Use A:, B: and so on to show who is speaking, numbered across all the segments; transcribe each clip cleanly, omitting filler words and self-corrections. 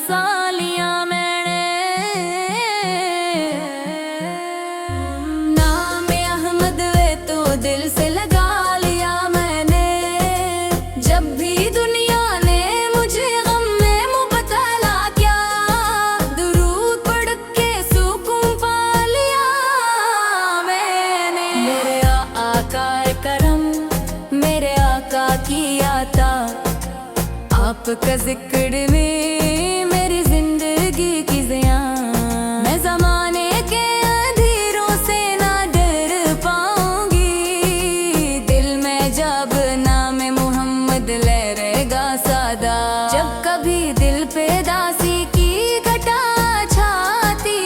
A: बसा लिया मैंने। नाम अहमद वे तो दिल से लगा लिया मैंने। जब भी दुनिया ने मुझे गम में मुबतला किया, दुरूद पढ़ के सुकून पा लिया मैंने। मेरे आका करम, मेरे आका की आता, आपका जिक्र में मेरी जिंदगी की ज़िया। मैं ज़माने के अंधेरों से ना डर पाऊंगी, दिल में जब नाम मोहम्मद लहरेगा सादा। जब कभी दिल पे दासी की घटा छाती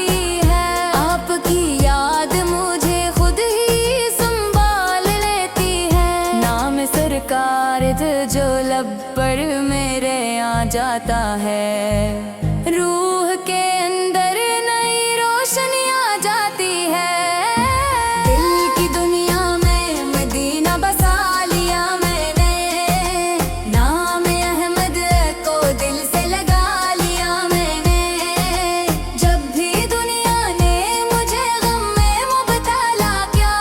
A: है, आपकी याद मुझे खुद ही संभाल लेती है। नाम सरकार जो लब पर मेरे आ जाता है, रूह के अंदर नई रोशनी आ जाती है। दिल की दुनिया में मदीना बसा लिया मैंने। नाम अहमद को दिल से लगा लिया मैंने। जब भी दुनिया ने मुझे गम में मुबतला किया,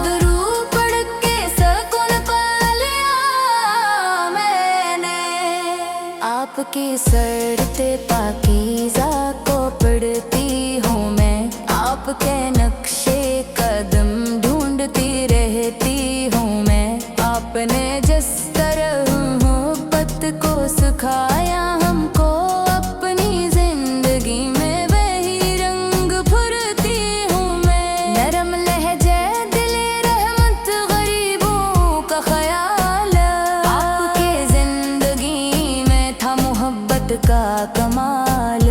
A: दुरूद पढ़ के सुकून पा लिया मैंने। आपकी सड़ते पाकीज़ा को पढ़ती हूँ मैं, आपके नक्शे कदम ढूंढती रहती हूँ मैं। आपने जिस तरह मोहब्बत को सिखाया हमको, अपनी जिंदगी में वही रंग भरती हूँ मैं। नरम लहजे दिले रहमत गरीबों का ख्याल, आपके जिंदगी में था मोहब्बत का कमाल।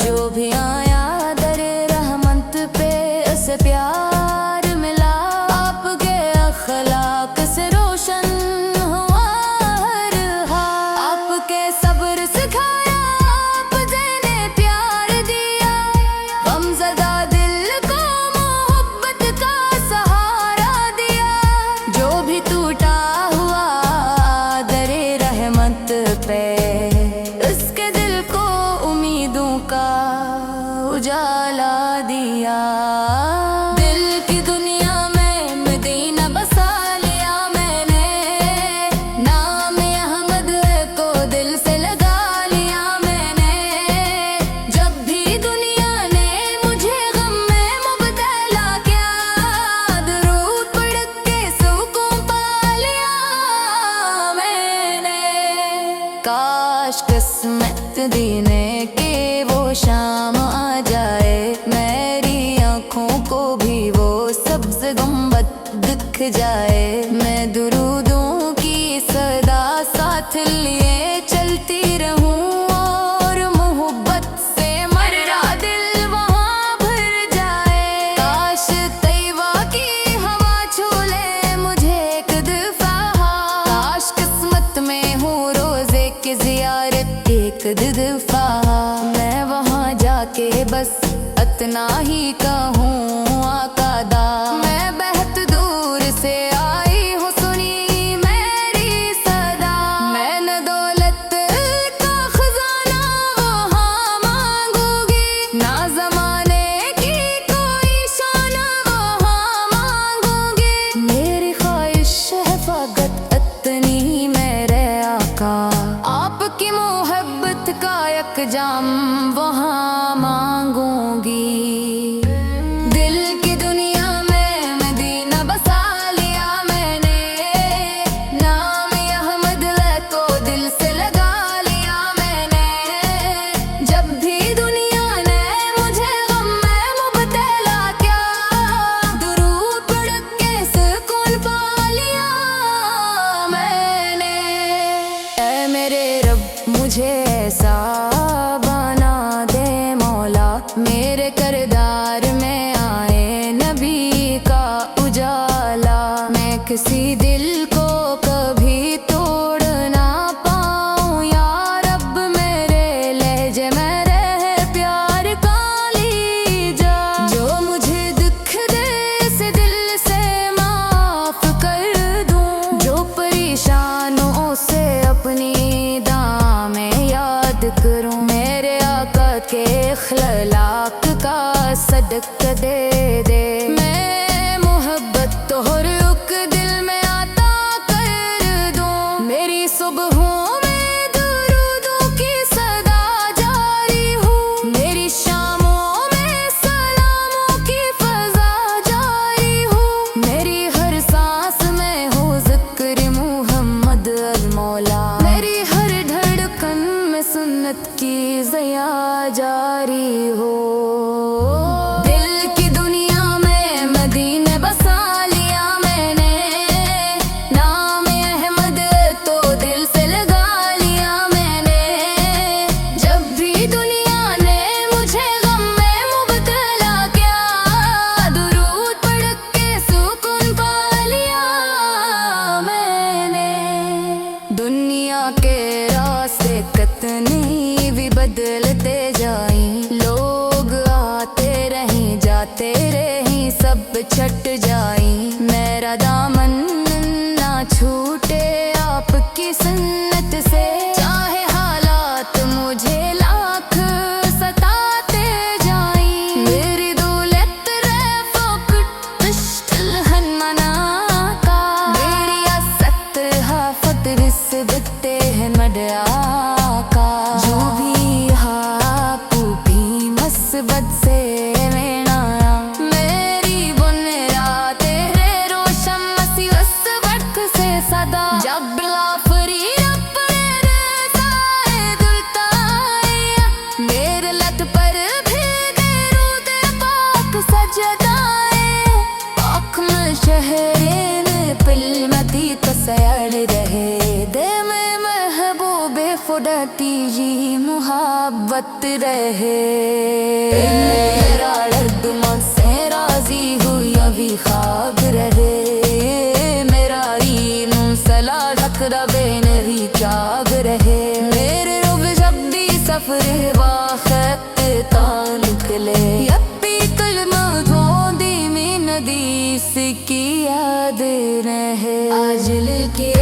A: जो भी आया दरे रहमत पे उसे प्यार मिला, आपके अखलाक से रोशन हुआ हर हाल। आपके सब्र सिखाया, आप जिन्हें प्यार दिया, गमज़दा दिल को मोहब्बत का सहारा दिया। जो भी टूटा हुआ दरे रहमत पे, उसके दिल को उम्मीदों का उजाला दिया। दिल की दुनिया में मदीना बसा लिया मैंने। नाम अहमद को दिल से लगा लिया मैंने। जब भी दुनिया ने मुझे गम में मुबतला किया, दुरूद पढ़ के सुकून पा लिया मैंने। काश किस्मत देने के वो शाम आ जाए, मेरी आँखों को भी वो सब्ज़ गुंबद दिख जाए। मैं दुरूदों की सदा साथ लिए चलती रहूं, और मोहब्बत से मर्रा दिल वहाँ भर जाए। काश तैवा की हवा छू ले मुझे एक दफा, काश किस्मत में हो रोज़े की ज़ियारत एक दफा। मैं वहाँ जाके बस इतना ही कहूँ आका दा। मैं बहुत दूर से आई हूँ, सुनी मेरी सदा। मैं न दौलत का खजाना वहाँ मांगूंगी, ना ज़माने की कोई शान वहाँ मांगूंगी। मेरी ख्वाहिश है फकत इतनी मेरे आका, आपकी मोहब्बत का एक जाम वहाँ मांगूंगी। दिल की दुनिया में मदीना बसा लिया मैंने। नाम अहमद को दिल से लगा लिया मैंने। जब भी दुनिया ने मुझे गम में मुबतला किया, दुरूद पढ़ के सुकून पा लिया मैंने। ऐ मेरे रब मुझे ऐसा बना दे मौला, मेरे किरदार में आए नबी का उजाला। मैं किसी दिल को कभी तोड़ ना पाऊं, या रब मेरे लहजे में रहे प्यार का लीजा। जो मुझे दुख दे इस दिल से माफ कर दूं, जो परेशानों से अपनी दाम याद करूं। मेरे के अखलाक का सदक दे दे। मैं मोहब्बत तो हर रुक दिल में आता कर दूं। मेरी सुबहों में दुरूदों की सदा जारी हूँ। मेरी शामों में सलामों की फजा जारी हूँ। मेरी हर सांस में हो जिक्र मुहम्मद अल मौला। मेरी हर धड़कन में सुन्नत की ज़िया जारी हो। दिल की दुनिया में मदीने बसा लिया मैंने। नाम अहमद तो दिल से लगा लिया मैंने। जब भी दुनिया ने मुझे गम में मुब्तला किया, दुरूद पढ़ के सुकून पा लिया मैंने। दुनिया के रास्ते कितने भी बदलते जाएं, लोग आते रहें जाते रहें, सब छट जाएं। मेरा दामन ना छूटे आपकी सुन्नत से। चाहे हालात मुझे लाख सताते जाएं, मेरी दौलत हन्मना का मेरी असत हाफत रिस्बते हैं मडया का। जो भी हापू भी मस्बत से मेरा मेरी बुनरा तेरे रोशन मसी वस्बक से सदा। जब लाफरी अपने साए दुलताया, मेरे लत पर भी दरूद पाक सजदाए। पाक शहरें पिलमती कसयाड़ रहे, दे में महबूबे फुडती जी मुहाबत रहे। मेरा दर्द मन से राजी हुई अभी खाब रहे। मेरा रीनू सला ढक रबे नहीं जाग रहे। मेरे रुब शब्दी सफर वाखत तान निकले, यप्पी कलमा धोंदी में नदी की याद रहे। आज के